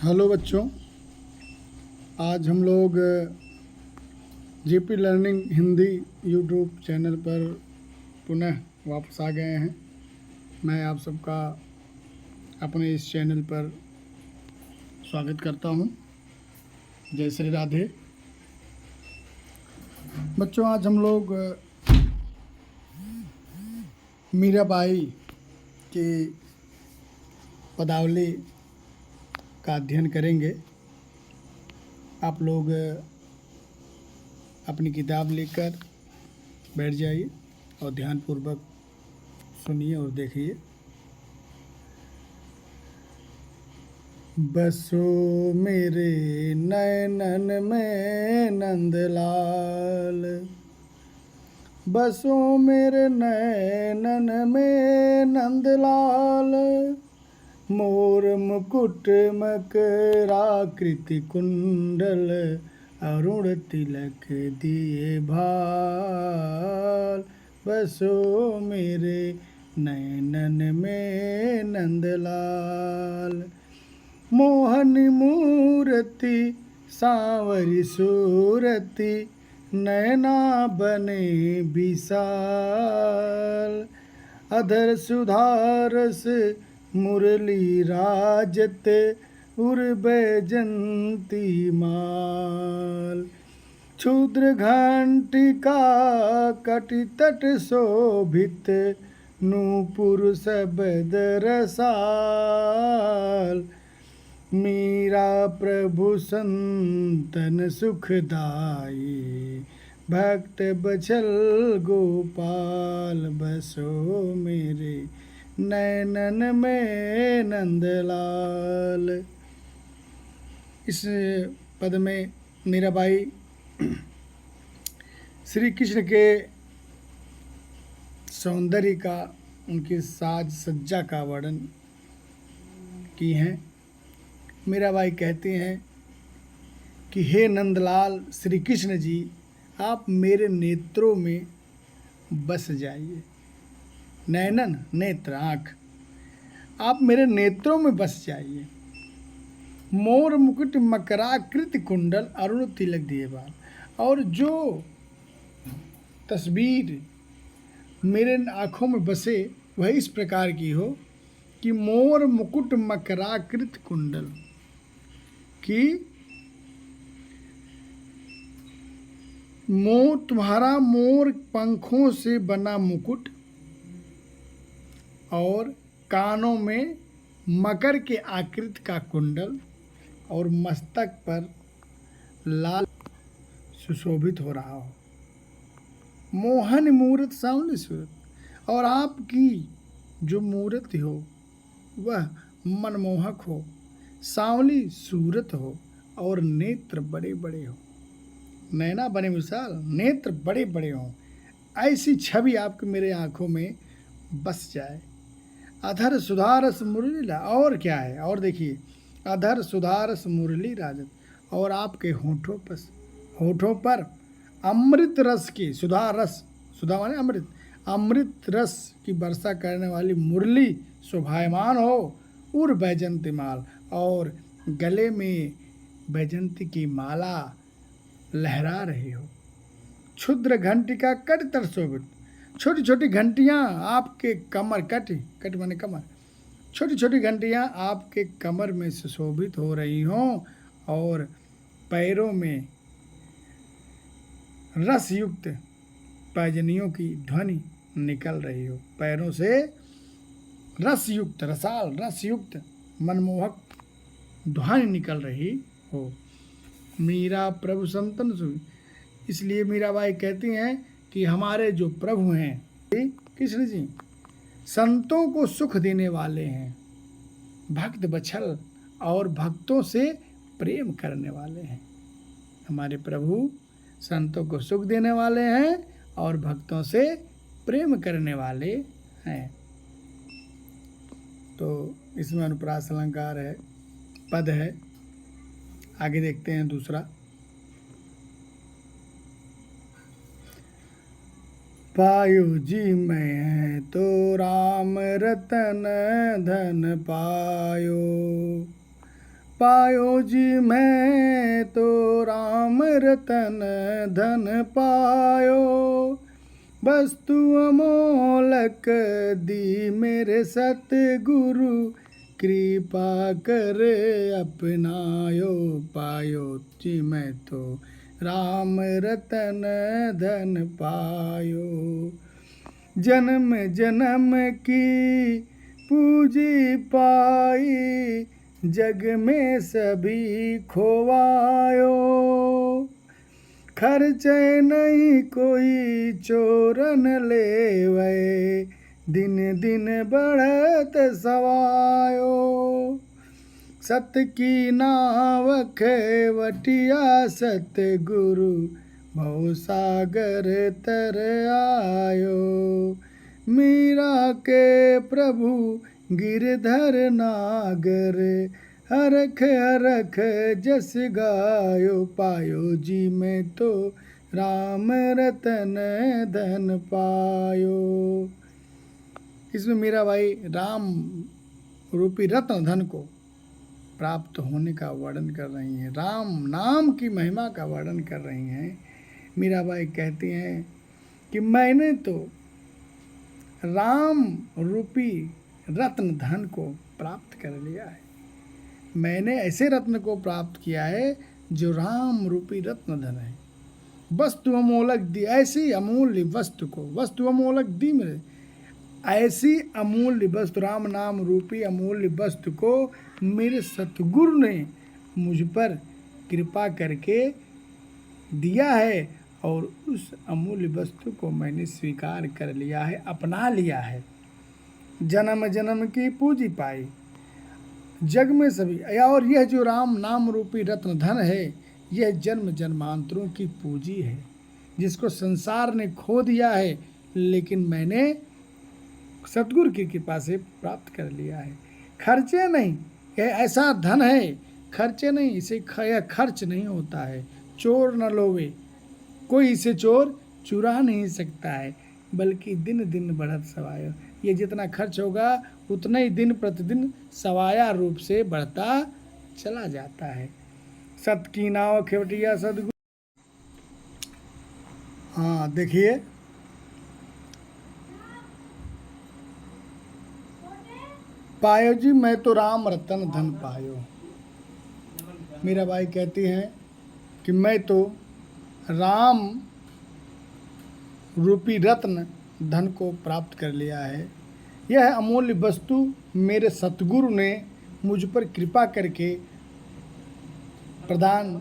Hello बच्चों, आज हम लोग JP learning Hindi YouTube channel पर पुनः वापस आ गए हैं। मैं आप सबका अपने इस चैनल पर स्वागत करता हूं। जय श्री राधे। बच्चों, आज हम लोग मीराबाई की पदावली का अध्ययन करेंगे। आप लोग अपनी किताब लेकर बैठ जाइए और ध्यानपूर्वक सुनिए और देखिए। बसो मेरे नैनन में नंदलाल, बसो मेरे नैनन में नंदलाल, मोर मुकुट मकराकृति कुंडल, अरुण तिलक दिए भाल, बसो मेरे नैनन में नंदलाल। मोहन मूर्ति सांवरी सूरति, नैना बने विशाल, अधर सुधारस मुरली राजत, उर बैजंती माल, क्षुद्र घंटिका कटि तट शोभित, नूपुर शब्द रसाल, मीरा प्रभु संतन सुखदाई, भक्त बछल गोपाल, बसो मेरे नैनन में नंदलाल। इस पद में मीराबाई श्री कृष्ण के सौंदर्य का, उनकी साज सज्जा का वर्णन की हैं। मीराबाई कहती हैं कि हे नंदलाल श्री कृष्ण जी, आप मेरे नेत्रों में बस जाइए। नैनन नेत्र आँख, आप मेरे नेत्रों में बस जाइए। मोर मुकुट मकराकृति कुंडल, अरुण तिलक दिए बाल, और जो तस्वीर मेरे आँखों में बसे वह इस प्रकार की हो कि मोर मुकुट मकराकृति कुंडल, कि तुम्हारा मोर पंखों से बना मुकुट और कानों में मकर के आकृति का कुंडल और मस्तक पर लाल सुशोभित हो रहा हो। मोहन मूर्त सांवली सूरत, और आपकी जो मूर्ति हो वह मनमोहक हो, सांवली सूरत हो और नेत्र बड़े बड़े हो। नैना बने विशाल, नेत्र बड़े बड़े हों, ऐसी छवि आपके मेरे आँखों में बस जाए। अधर सुधारस मुरली, और क्या है, और देखिए, अधर सुधारस मुरली राजत, और आपके होठों पर अमृत रस की, सुधा रस, सुधा माने अमृत, अमृत रस की वर्षा करने वाली मुरली शोभायमान हो। उर बैजंती माल, और गले में बैजंती की माला लहरा रही हो। क्षुद्र घंटिका कट तर शोभित, छोटी छोटी घंटियाँ आपके कमर, कट माने कमर, छोटी छोटी घंटियाँ आपके कमर में सुशोभित हो रही हों, और पैरों में रस युक्त पैजनियों की ध्वनि निकल रही हो। पैरों से रस युक्त, रसाल रस युक्त मनमोहक ध्वनि निकल रही हो। मीरा प्रभु संतन सुई, इसलिए मीराबाई कहती हैं कि हमारे जो प्रभु हैं कृष्ण जी संतों को सुख देने वाले हैं, भक्त बछल और भक्तों से प्रेम करने वाले हैं। हमारे प्रभु संतों को सुख देने वाले हैं और भक्तों से प्रेम करने वाले हैं। तो इसमें अनुप्रास अलंकार है, पद है। आगे देखते हैं दूसरा। पायो जी मैं तो राम रतन धन पायो, पायो जी मैं तो राम रतन धन पायो, वस्तु अमोलक दी मेरे सतगुरु, कृपा कर अपनायो। पायो जी मैं तो राम रतन धन पायो, जन्म जन्म की पूजी पाई, जग में सभी खोवायो, खर्चे नहीं कोई चोरन लेवे, दिन दिन बढ़त सवायो, सत की नाव खेवटिया सतगुरु, भव सागर तर आयो, मीरा के प्रभु गिरधर नागर, हरख हरख जस गायो, पायो जी मैं तो राम रतन धन पायो। इसमें मीराबाई राम रूपी रत्न धन को प्राप्त होने का वर्णन कर रही हैं, राम नाम की महिमा का वर्णन कर रही हैं। मीराबाई कहती हैं कि मैंने तो राम रूपी रत्न धन को प्राप्त कर लिया है, मैंने ऐसे रत्न को प्राप्त किया है जो राम रूपी रत्न धन है। वस्तु अमोलक दी, ऐसी अमूल्य वस्तु को, वस्तु अमोलक दी मेरे, ऐसी अमूल्य वस्तु, राम नाम रूपी अमूल्य वस्तु को मेरे सतगुरु ने मुझ पर कृपा करके दिया है, और उस अमूल्य वस्तु को मैंने स्वीकार कर लिया है, अपना लिया है। जन्म जन्म की पूंजी पाई, जग में सभी, और यह जो राम नाम रूपी रत्न धन है, यह जन्म जन्मांतरों की पूंजी है, जिसको संसार ने खो दिया है, लेकिन मैंने सतगुरु की कृपा से प्राप्त कर लिया है। खर्चे नहीं, यह ऐसा धन है, खर्चे नहीं, इसे खर्च नहीं होता है, चोर न लोवे, कोई इसे चोर चुरा नहीं सकता है, बल्कि दिन दिन बढ़त सवायो, ये जितना खर्च होगा उतना ही दिन प्रतिदिन सवाया रूप से बढ़ता चला जाता है। सत की नाव खेवटिया सदगुरु। हाँ देखिए, पायो जी मैं तो राम रतन धन पायो। मीराबाई कहती हैं कि मैं तो राम रूपी रत्न धन को प्राप्त कर लिया है, यह अमूल्य वस्तु मेरे सतगुरु ने मुझ पर कृपा करके प्रदान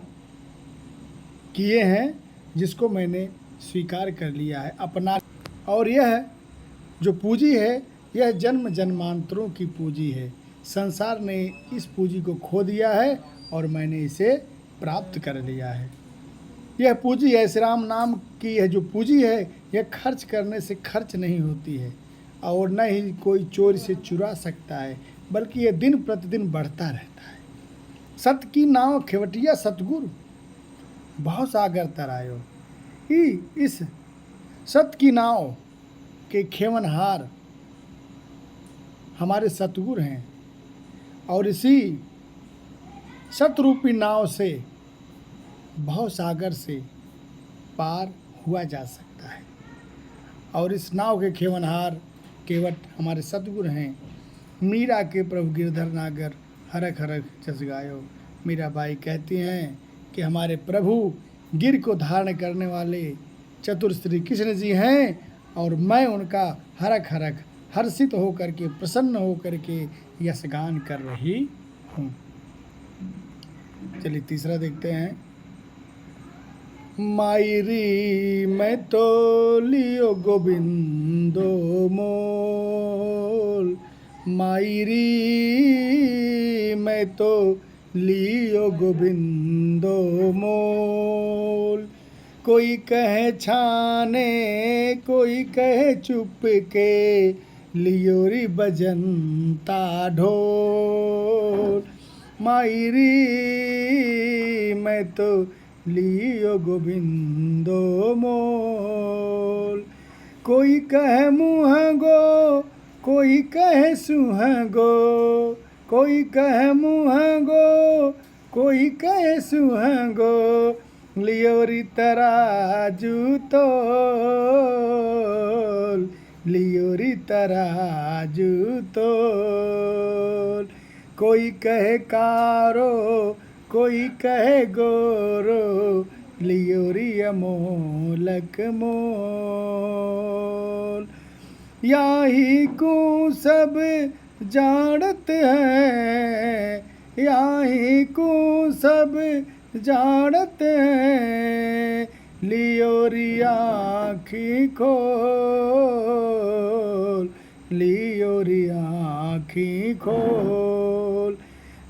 किए हैं, जिसको मैंने स्वीकार कर लिया है अपना, और यह जो पूंजी है यह जन्म जन्मांतरों की पूंजी है, संसार ने इस पूंजी को खो दिया है और मैंने इसे प्राप्त कर लिया है। यह पूंजी है, श्री राम नाम की यह जो पूंजी है, यह खर्च करने से खर्च नहीं होती है, और न ही कोई चोर से चुरा सकता है, बल्कि यह दिन प्रतिदिन बढ़ता रहता है। सत की नाव खेवटिया सतगुरु, भाव सागर तरायो, इस सत की नाव के खेवनहार हमारे सतगुरु हैं, और इसी सतरूपी नाव से भव सागर से पार हुआ जा सकता है, और इस नाव के खेवनहार केवट हमारे सतगुरु हैं। मीरा के प्रभु गिरधर नागर, हरख हरख जस गायो। मीराबाई कहती हैं कि हमारे प्रभु गिर को धारण करने वाले चतुर श्री कृष्ण जी हैं, और मैं उनका हरख हरख हर्षित होकर के, प्रसन्न होकर के यशगान कर रही हूँ। चलिए तीसरा देखते हैं। मायरी मैं तो लियो गोविंदो मोल, मायरी मैं तो लियो गोविंदो मोल, कोई कहे छाने कोई कहे चुप के, लियोरी बजंता ढोल, मायरी मैं तो लियो गोविंदो मोल, कोई कहे मुँह गो कोई कहे सुह गो, कोई कहे मुहंगो कोई कहे सुहंगो लियोरी तराजू तोल लियोरी तराजू तोल। कोई कहे कारो कोई कहे गोरो लियोरी अमोलक मोल। याही को सब जानत है याही को सब जानत है लियोरी आँखी खोल लियोरी आँखी खोल।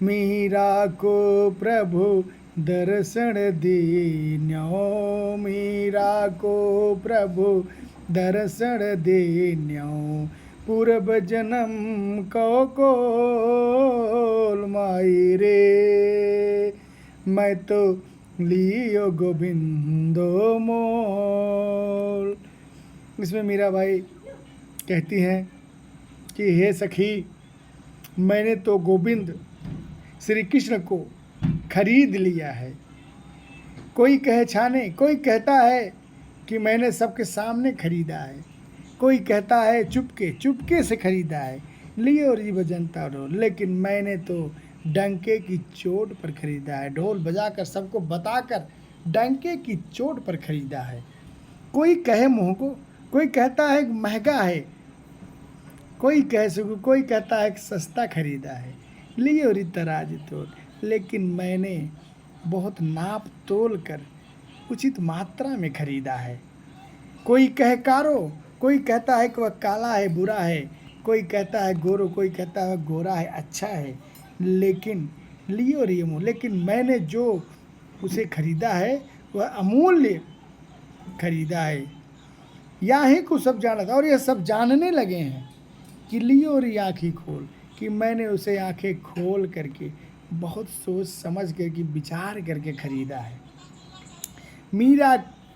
मीरा को प्रभु दर्शन दीन्यो मीरा को प्रभु दर्शन दीन्यो पूर्व जन्म कोल माई रे मैं तो लियो गोविंदो मोल। इसमें मीराबाई कहती हैं कि हे सखी मैंने तो गोविंद श्री कृष्ण को खरीद लिया है। कोई कहे छाने कोई कहता है कि मैंने सबके सामने खरीदा है कोई कहता है चुपके से खरीदा है लियो री बजंता ढोल लेकिन मैंने तो डंके की चोट पर खरीदा है। ढोल बजाकर सबको बताकर डंके की चोट पर खरीदा है। कोई कहे मोहको कोई कहता है महंगा है कोई कहे सुगु कोई कहता है सस्ता खरीदा है लियो री तराजू तोल लेकिन मैंने बहुत नाप तोल कर उचित मात्रा में खरीदा है। कोई कहे कारो कोई कहता है कि वह काला है बुरा है कोई कहता है गोरो कोई कहता है गोरा है अच्छा है लेकिन लियो रियमो लेकिन मैंने जो उसे खरीदा है वह अमूल्य खरीदा है। यहाँ को सब जाना था और यह सब जानने लगे हैं कि लियो री आँखी खोल कि मैंने उसे आँखें खोल करके बहुत सोच समझ करके विचार करके खरीदा है। मीरा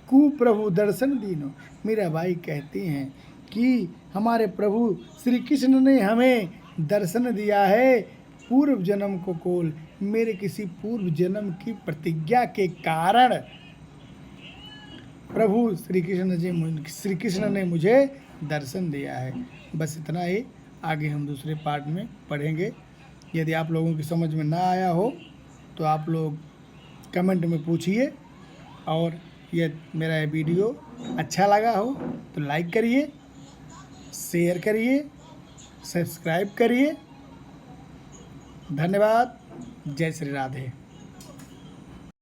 को प्रभु दर्शन दीनो मीराबाई कहती हैं कि हमारे प्रभु श्री कृष्ण ने हमें दर्शन दिया है पूर्व जन्म को कोल मेरे किसी पूर्व जन्म की प्रतिज्ञा के कारण प्रभु श्री कृष्ण ने मुझे दर्शन दिया है। बस इतना ही आगे हम दूसरे पार्ट में पढ़ेंगे। यदि आप लोगों की समझ में ना आया हो तो आप लोग कमेंट में पूछिए और ये मेरा वीडियो अच्छा लगा हो तो लाइक करिए शेयर करिए सब्सक्राइब करिए। धन्यवाद। जय श्री राधे।